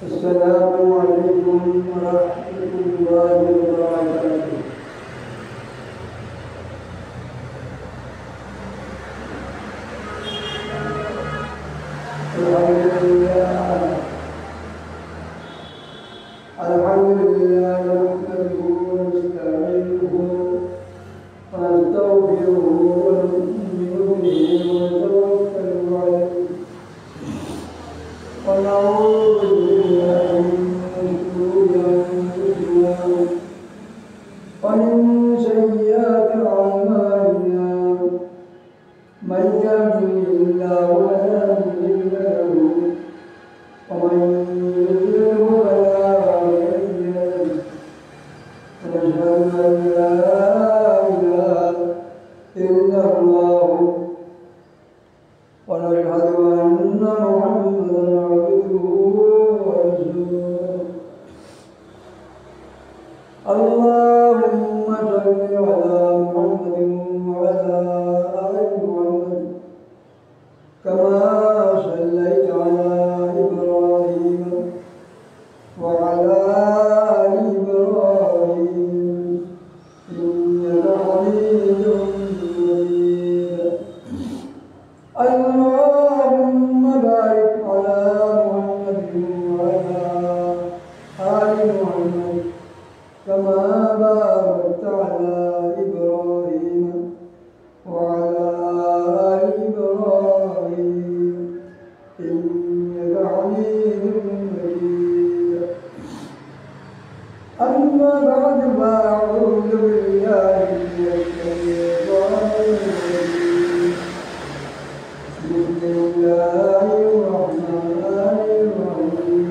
السلام عليكم ورحمة الله وبركاته. الحمد لله نحمده ونستعينه ونستغفره ونؤمن به ونتوكل عليه ونعوذ بالله من شرور أنفسنا ومن سيئات أعمالنا من يهده الله فلا مضل له ومن يضلله فلا هادي له ونشهد أن لا إله إلا الله ونشهد أن محمدا عبده ورسوله. اللهم صل على محمد وعلى آل محمد كما صليت على إبراهيم وعلى آل إبراهيم إنك حميد مجيد. اللهم بارك على محمد وعلى آل محمد كما باركت على إبراهيم وعلى آل إبراهيم إنك حميد مجيد. أما بعد فأعوذ بالله من الشيطان الرجيم. بسم الله الرحمن الرحيم.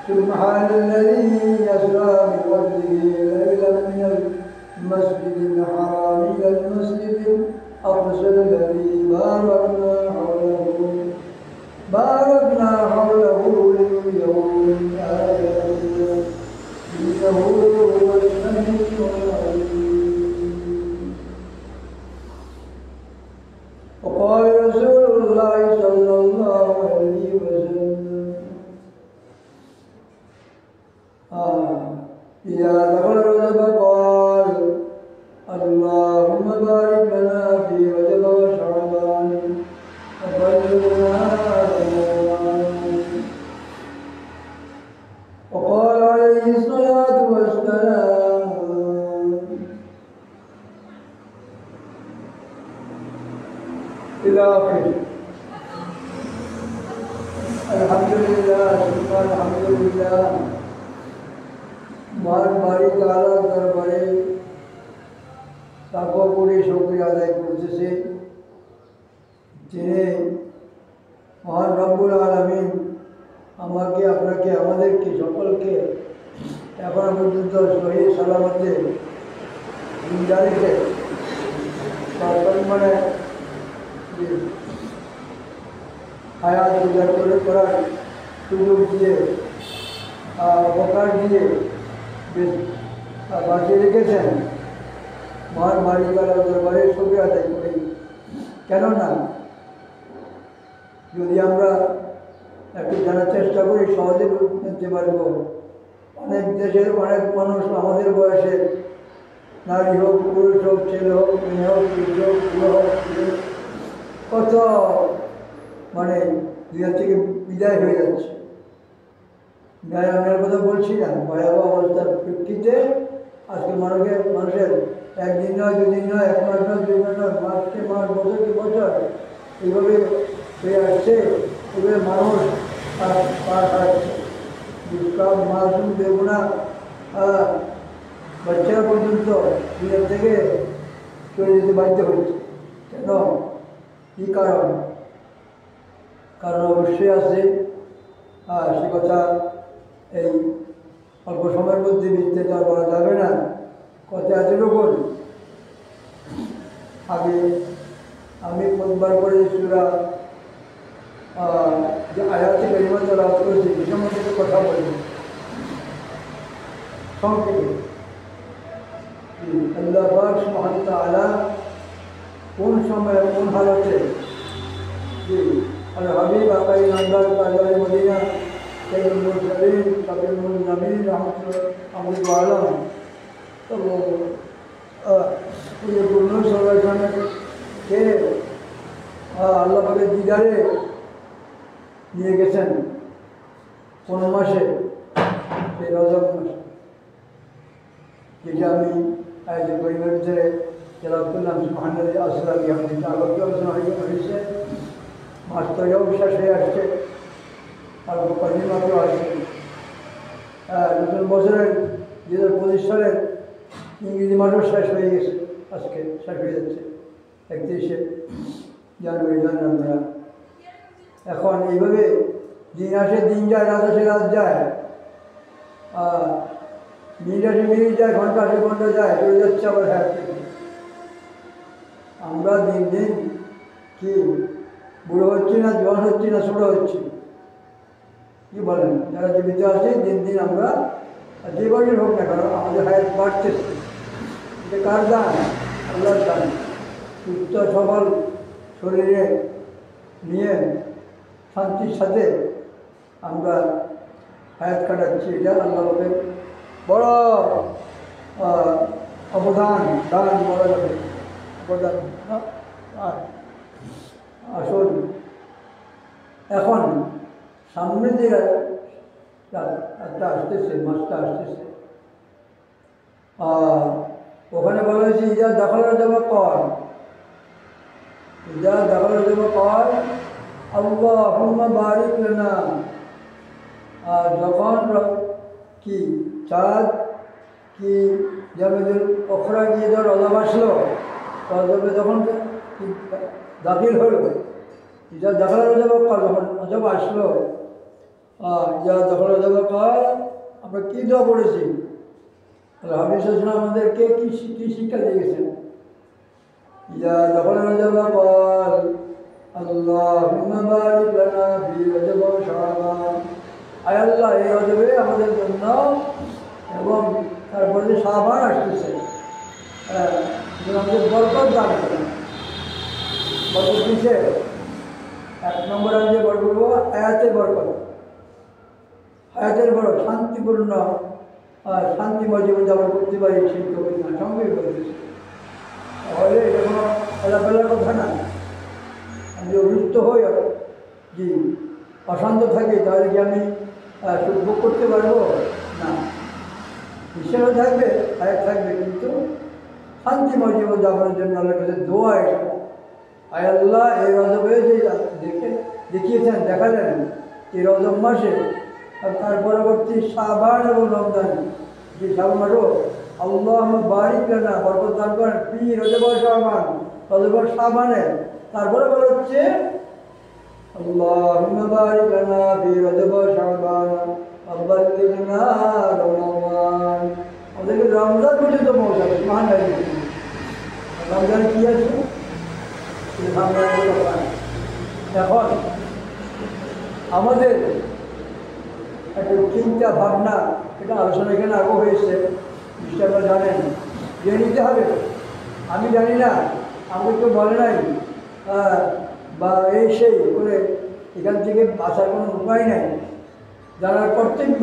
سبحان الذي يسرى بفضله ليلا من المسجد الحرام إلى المسجد الأقصى الذي باركنا حوله لنريه من آياتنا إنه هو السميع العليم. وقال رسول الله صلى الله عليه وسلم إذا دخل رجب قال اللهم بارك لنا في رجب وشعبان وبلغنا رمضان. وقال عليه الصلاة والسلام إلى آخره. الحمد لله ثم الحمد لله। মহান বাড়ি তাআলা দরবারে লাখো কোটি শুকরিয়া আদায় করতেছে, যিনি মহান রব্বুল আলামিন আমাকে, আপনাকে, আমাদেরকে সকলকে এখন পর্যন্ত সহি সালামতে জিন্দারিতে মানে হায়াত গুজার করার সুযোগ দিয়ে উপকার দিয়ে বাঁচিয়ে রেখেছেন। মহান মালিক আল্লাহর দরবারে শুকরিয়া আদায় করি। কেননা যদি আমরা একটু জানার চেষ্টা করি সহজে বুঝতে পারব। অনেক দেশের অনেক মানুষ আমাদের বয়সে, নারী হোক, পুরুষ হোক, ছেলে হোক, মেয়ে হোক, পুরুষ হোক, বুড়ো হোক, কত মানে দুনিয়া থেকে বিদায় হয়ে যাচ্ছে। ন্যায়ের কথা বলছি না, ভয়াবহ অবস্থার প্রেক্ষিতে আজকে মানুষের একদিন নয়, দুদিন নয়, এক মাস নয়, 2 মাস নয়, মাসকে মাস, বছরকে বছর এইভাবে হয়ে আসছে। এভাবে মানুষ পার হারাচ্ছে। দুষ্কাম মাসুম বেগুনা বাচ্চারা পর্যন্ত দুনিয়া থেকে চলে যেতে বাধ্য হচ্ছে। কেন? কী কারণ? কারণ অবশ্যই আছে, সে কথা এই অল্প সময়ের মধ্যে বিস্তারিত আর বলা যাবে না। কথা আছে লোকন আগে আমি প্রতিবার করে সূরা যে আয়াতে কারিমা তেলাওয়াত করেছি সে সম্বন্ধে কথা বলি। সংক্ষেপে আল্লাহ পাক সুবহানাহু ওয়া তাআলা কোন সময়ে কোন হালতে আর হাবিব আকাই নামদার তাজদার মদিনা সাইয়্যিদুল মুরসালিন সাবিউল নবীন রাহমাতুল্লাহ আলাইহি তো পুরো পূর্ণ সর্বজনে কে আল্লাহ পাকের দিদারে নিয়ে গেছেন কোন মাসে সেই রজব মাসে যেটা আমি আজ পরিবার ভিতরে তেলাওয়াত করলাম সুবহানাল্লাহি আসসালামু আলাইকুম আলোচ্য আলোচনা হয়েছে মাস তো শেষ হয়ে আসছে আর কদিন মাত্র আসছে নতুন বছরের 2025 সালের ইংরেজি মাসও শেষ হয়ে গেছে আজকে শেষ হয়ে যাচ্ছে 31শে জানুয়ারি আমরা এখন এইভাবে দিন আসে দিন যায় রাত আসে রাত যায় মিনিট আসে মিনিট যায় ঘন্টা আসে ঘন্টা যায় চলে যাচ্ছে আবার হ্যাঁ আমরা দিন দিন কি বুড়ো হচ্ছি না জোয়ান হচ্ছি না ছোটো হচ্ছি কী বলেন যারা জীবিত আছি দিন দিন আমরা যে বছর হোক না কারণ আমাদের হায়াত বাড়তেছে এটা কার দান আল্লাহর দান সুস্থ সবল শরীরে নিয়ে শান্তির সাথে আমরা হায়াত কাটাচ্ছি এটা আল্লাহকে বড় অবদান দান বলা যাবে অবদান আসল এখন সামনে যে একটা আসতেছে মাসটা আসতেছে ওখানে বলা হয়েছে ইজা দখল যাওয়া কর ইজা দখল যাওয়া কর আল্লাহুম্মা বারিক লানা আর যখন কি চাঁদ কি যেমন অখরা গিয়ে ধর রজব আসলো রজবে যখন দাখিল হলো ইজা দখল যাওয়া কর যখন রজব আসলো ইজা দখল যাওয়া কর আমরা কী দোয়া পড়েছি হাবিব সাল্লাল্লাহু আমাদেরকে কী শিক্ষা দিয়ে গেছেন ইজা দখল যাওয়া কর আল্লাহুম্মা বারিক লানা ফি রজব ওয়া শাবান আয় আল্লাহ এই রজবে আমাদের জন্য এবং তারপরে যে শাবান আসতেছে আমাদের বরকত দান করেন বরকত দিচ্ছে 1 নম্বর আমি যে বরকত বলবো হায়াতের বরকত হায়াতের বড় শান্তিপূর্ণ শান্তিময় জীবনযাপন করতে পারি সেই তবে না সঙ্গে করতেছে তাহলে এটা কোনো খেলাফেলার কথা না আমি অসুস্থ হই জি অশান্ত থাকি তাহলে কি আমি সুখ ভোগ করতে পারবো না ঈশ্বরও থাকবে আয় থাকবে কিন্তু শান্তিময় জীবনযাপনের জন্য আল্লাহর কাছে দোয়া এটা আয় আল্লাহ এই রজবে যে দেখিয়েছেন দেখালেন এই রজব মাসে আর তার পরবর্তী শাবান এবং রমজান যে শাবান মাসও আল্লাহুম্মা বারিক লানা বরকত দান করেন ফি রজব ওয়া শাবান রজব ওয়া শাবানে তারপরে বলা হচ্ছে আল্লাহুম্মা বারিক লানা ফি রজব ওয়া শাবান ওয়াবাল্লিগনা রমাদান আমাদেরকে রমজান পর্যন্ত পৌঁছাবে মহান রমজান কি আছে এখন আমাদের একটা চিন্তা ভাবনা এটা আলোচনা এখানে আগেও হয়েছে নিশ্চয় জানেন জেনে নিতে হবে আমি জানি না আমাকে কেউ বলে নাই বা এই সেই করে এখান থেকে বাঁচার কোনো উপায় নেই জানার কর্তব্য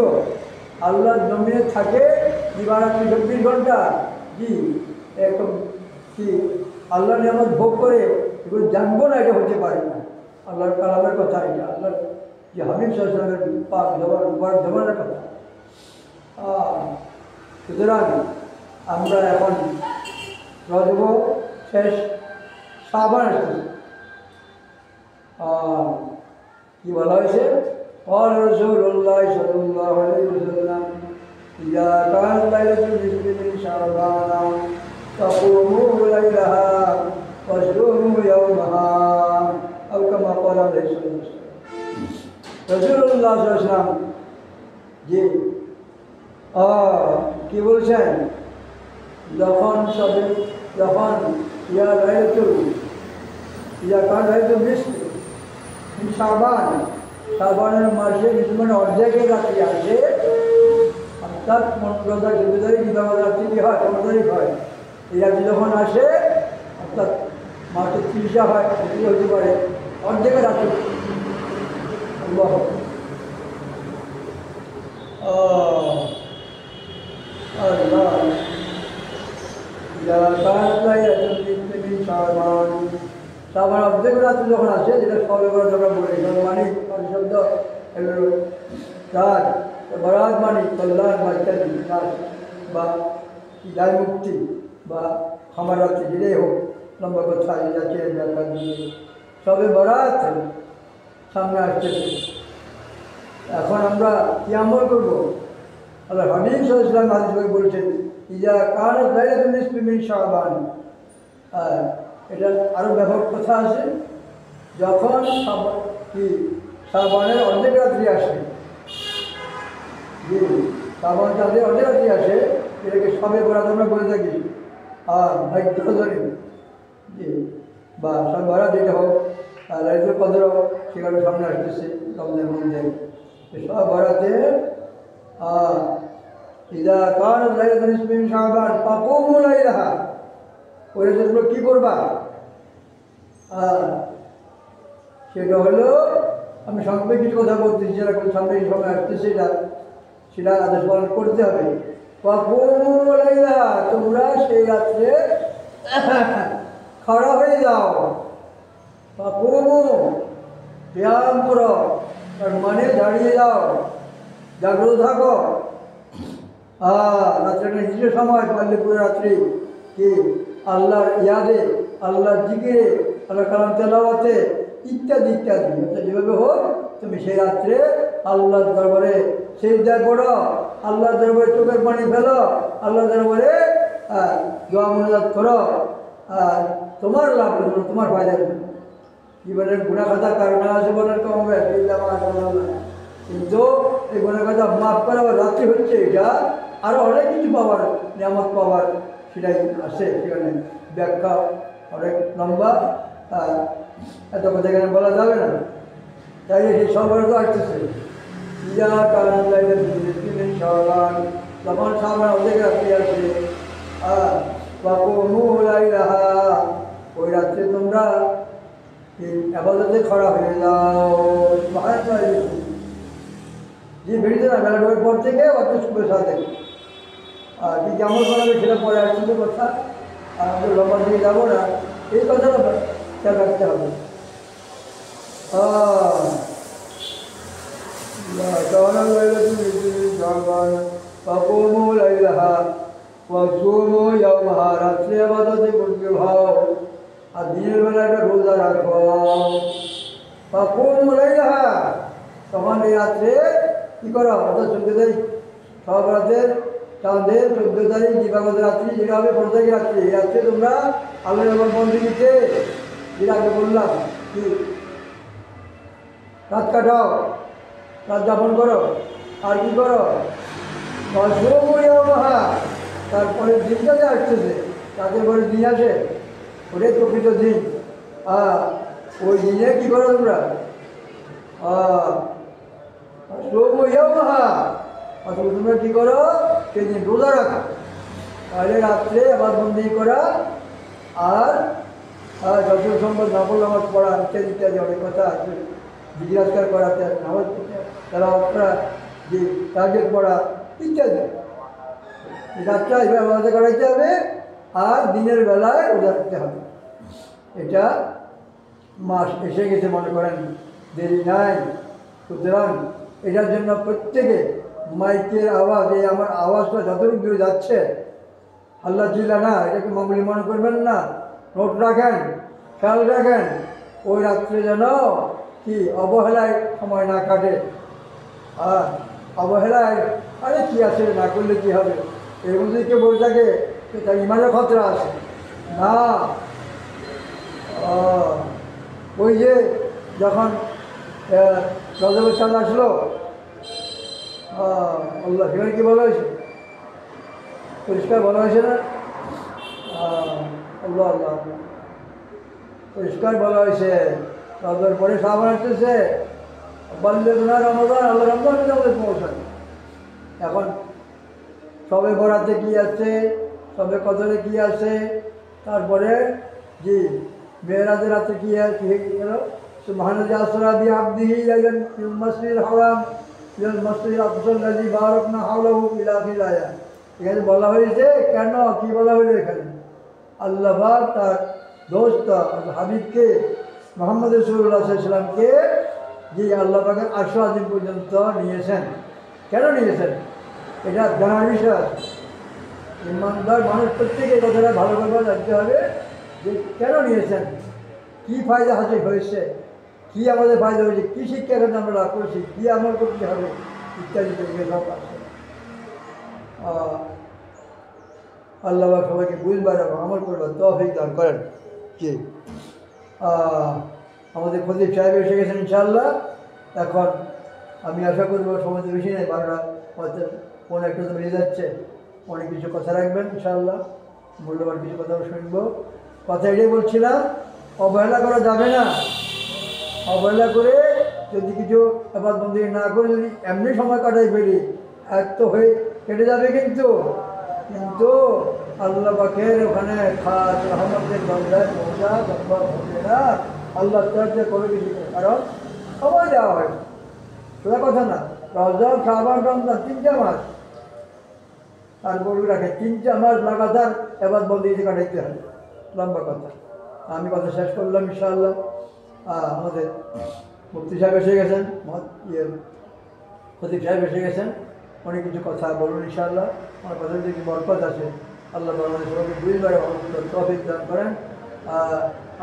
আল্লাহর জমিনে থাকে দিবারাত্রি 24 ঘন্টা জি একদম কি আল্লাহ নিয়ামত ভোগ করে এগুলো জানবো না এটা হতে পারে না আল্লাহর কালামের কথা এটা আল্লাহর যে হাবিব সাল্লাল্লাহু আলাইহি পাক জমানের কথা সুতরাং আমরা এখন রজব শেষ শাবান আসছে কি বলা হয়েছে قال رسول الله صلى الله عليه وسلم إذا كان ليلة النصف من شعبان تقوموا ليلها وصوموا يومها أو كما قال عليه الصلاة والسلام রাসূলুল্লাহ সাল্লাল্লাহু আলাইহি ওয়াসাল্লাম যে কি বলছেন যখন ইয়া কান লাইলাতুল নিসফ মিন শাবান শাবানের মাসে মানে অর্ধেকের রাত্রি আসে অর্থাৎ মনোরতা চৌধুরী বিবাহ রাত্রি কী হয় 15 তারিখ হয়। এই রাত্রি যখন আসে অর্থাৎ মাসের 30 হয়, এটি হতে পারে অর্ধেকের রাত্রি। আল্লাহ শ্রাবণ অর্ধেক রাত্রি যখন আসে, যেটা সবে বরাত আমরা বলি, মানিক শব্দ রাত, বরাত মানিক কল্যাণ বা ইত্যাদি নাচ বা দায় মুক্তি বা ক্ষমা রাত্রি, যেটাই হোক লম্বা কথা যাচ্ছে ব্যাখ্যা দিয়ে সবে বরাত সামনে আসতেছে। এখন আমরা কি আমল করবো? আল্লাহ হাবিব সাল্লাল্লাহু আলাইহি ওয়াসাল্লাম বলছেন ইজা কানাত লাইলাতুন নিসফি মিন শাবান। এটা আরও ব্যাপক কথা আছে, যখন কি শাবানের অর্ধেক রাত্রি আসে, জি শাবান চাঁদের অর্ধেক রাত্রি আসে, এটাকে সবে বরাত আমরা বলে থাকি। আর ভাগ্য ধরে জি বা সব বরাত যেটা হোক, লাইলাতুল কদর সেখানে সামনে আসতেছে রমজানের মধ্যে। সব বরাতে ইজা কানাত লাইলাতুন নিসফি মিন শাবান ফাকুমু লাইলাহা, ওই রাতগুলো কী করবা? সেটা হলো, আমি সঙ্গে কিছু কথা বলতেছি, যেরকম সামনে সময় আসতেছে সেটা আদেশ পালন করতে হবে। ফাকুমু লাইলাহা, তোমরা সেই রাত্রে খাড়া হয়ে যাও। ফাকুমু, ব্যায়াম করো, তার মানে দাঁড়িয়ে যাও, জাগ্রত থাকো। রাত্রে একটা নির্দিষ্ট সময় পারলে পুরো রাত্রি কি আল্লাহর ইয়াদে, আল্লাহর জিকিরে, আল্লাহ কালাম তেলাওয়াতে ইত্যাদি ইত্যাদি, যেভাবে হোক তুমি সেই রাত্রে আল্লাহর দরবারে সিজদায় পড়ো, আল্লাহর দরবারে চোখের পানি ফেলো, আল্লাহর দরবারে দোয়া মুনাজাত করো। তোমার লাভ হলো, তোমার ফায়দা হলো। জীবনের গুণা খাতা কারণ আছে বলার কমবে, কিন্তু এই গুণা খাতা মাফ করা রাত্রি হচ্ছে, এটা আরও অনেক কিছু পাওয়ার, নিয়ামত পাওয়ার সেটাই আছে। সেখানে ব্যাখ্যা অনেক লম্বা, এত কথা এখানে বলা যাবে না। তাই সেই সবার তো আসতেছে তখন সামনে অনেক রাত্রি আসে। ওই রাত্রে তোমরা আবাদতে খড়া হয়ে যাও। যে বেরিয়েছে না বেলা পর থেকে অত শুভের সাথে কি কেমন করাবে সেটা পরে আসছিল কথা, আর আমাদের লম্বা দিয়ে যাবো না, এই কথাটা খেয়াল রাখতে হবে। রাত্রে আবাদতে করতে ভাও, আর দিনের বেলা একটা রোজা রাখো। তখন এই রাত্রে কী করো? অর্থাৎ 14 তারিখ সব রাতের চাঁদের 14 তারিখ দিবাগত রাত্রি, যেটা হবে 15 তারিখ রাত্রি, এই রাত্রে তোমরা আল্লাহর নাম বন্ধ দিতে, যেটা আগে বললাম কি রাত কাটাও, রাত যাপন করো। আর কী করো? তারপরে দিনটা যে আসতেছে, তাদের পরে দিন আসে, ওটাই প্রকৃত দিন। ওই দিনে কী করো তোমরা? অথবা তোমরা কী করো? সেদিন রোজা রাখা, তাহলে রাত্রে আবার বন্দি করা, আর যত সম্ভব নফল নামাজ পড়া ইত্যাদি ইত্যাদি অনেক কথা আছে। জিজ্ঞাসকার করাতে নামাজ তারা করা, যে টার্গেট পড়া ইত্যাদি। রাতটা এবার আমাদের করাইতে হবে, আর দিনের বেলায় রোজা রাখতে হবে। এটা মাস এসে গেছে, মনে করেন দেরি নাই। সুতরাং এটার জন্য প্রত্যেকে মাইকের আওয়াজ, এই আমার আওয়াজটা যতটুকু দূরে যাচ্ছে, আল্লাহ চিল্লা না, এটাকে মামুলি মনে করবেন না। নোট রাখেন, খেয়াল রাখেন, ওই রাত্রে যেন কি অবহেলায় সময় না কাটে। আর অবহেলায় আরে কী আছে, না করলে কী হবে, এরকম যদি কেউ বলে থাকে তার ইমানের খতরা আছে না। ওই যে যখন রজবের চাঁদ আসলো, আল্লাহ সেখানে কী বলা হয়েছে? পরিষ্কার বলা হয়েছে না? আল্লাহ আল্লাহ পরিষ্কার বলা হয়েছে। রজবের পরে সাবান আসতেছে, বললে না রমজান, আল্লাহ রমজান আমাদের পৌঁছায়। এখন সবে বরাতে কি আছে, সবে কদরে কি আছে, তারপরে জি মেয়েরাজের রাতে কি গেল, সুবহানাল্লাযী আসরা বিআবদিহি লাইলান মিনাল মাসজিদিল হারাম ইলাল মাসজিদিল আকসাল্লাযী বারাকনা হাওলাহু ইলা আখির আয়াত। এখানে বলা হয়েছে কেন, কি বলা হয়েছে এখানে? আল্লাহ পাক তার দোস্ত হাবিবকে মুহাম্মদ রাসূলুল্লাহ সাল্লাল্লাহু আলাইহি ওয়াসাল্লামকে যে আল্লাহ পাকের আরশ আজিম পর্যন্ত নিয়েছেন। কেন নিয়েছেন এটা জানার বিষয়। ইমানদার মানুষ প্রত্যেকে কথাটা ভালো করে জানতে হবে যে কেন নিয়েছেন, কী ফায়দা হাসিল হয়েছে, কী আমাদের ফায়দা হয়েছে, কী শিক্ষা এখানে আমরা লাভ করেছি, কী আমল করতে হবে ইত্যাদি থেকে সব আছে। আল্লাহ সবাইকে বুঝবার এবং আমল করবার তৌফিক দান করেন। জি আমাদের খতিব সাহেব এসে গেছেন ইনশাআল্লাহ। এখন আমি আশা করবো সময় বেশি নেই, 12টা হয়তো কোনো একটা তো বেরিয়ে যাচ্ছে, অনেক কিছু কথা রাখবেন ইনশাআল্লাহ, মূল্যবান কিছু কথা শুনবো। কথা এটাই বলছিলাম, অবহেলা করা যাবে না। অবহেলা করে যদি কিছু আবার বন্দি না করে যদি এমনি সময় কাটাই ফেলি, এক তো হয়ে কেটে যাবে, কিন্তু আল্লাহ পাকের ওখানে খাস রহমতের দরজায় পৌঁছা সম্ভব হবে না। আল্লাহ চর্চা করে কিছু, কারণ সময় দেওয়া হয়, সোজা কথা না। রজব, শাবান, রমজান 3টা মাস, তারপর রাখে 3টা মাস লাগাতার এবার বলতে কাটাইতে হবে, লম্বা কথা। আমি কথা শেষ করলাম ইনশাআল্লাহ। আমাদের মুফতি সাহেব এসে গেছেন, খতিব সাহেব এসে গেছেন, অনেক কিছু কথা বলুন ইনশাআল্লাহ। আমার কথা যদি বরকত আছে, আল্লাহ আমাদের সবাইকে বুঝবার তৌফিক দান করেন।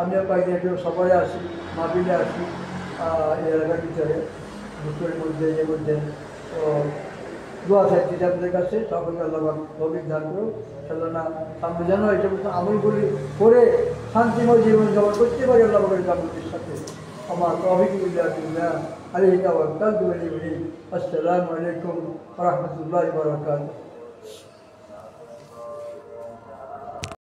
আমিও কয়েকদিন একটু সফরে আসি, মাহফিলে আসি এই এলাকার ভিতরে, ভুট্টোর মধ্যে ইয়ে মধ্যে। তো দোয়া চাইছি আপনাদের কাছে, সকলকে আল্লাহ তৌফিক দান করুন। না সামনে যেন এই সমস্ত আমলগুলি করে শান্তিময় জীবন যাপন করতে পারি আল্লাহ পাকের কামনার সাথে। আমার তৌফিক বিল্লাহ আলাইহি তাওয়াক্কালতু ওয়া ইলাইহি উনীব। আসসালামু আলাইকুম ওয়া রাহমাতুল্লাহি ওয়া বারাকাতুহু।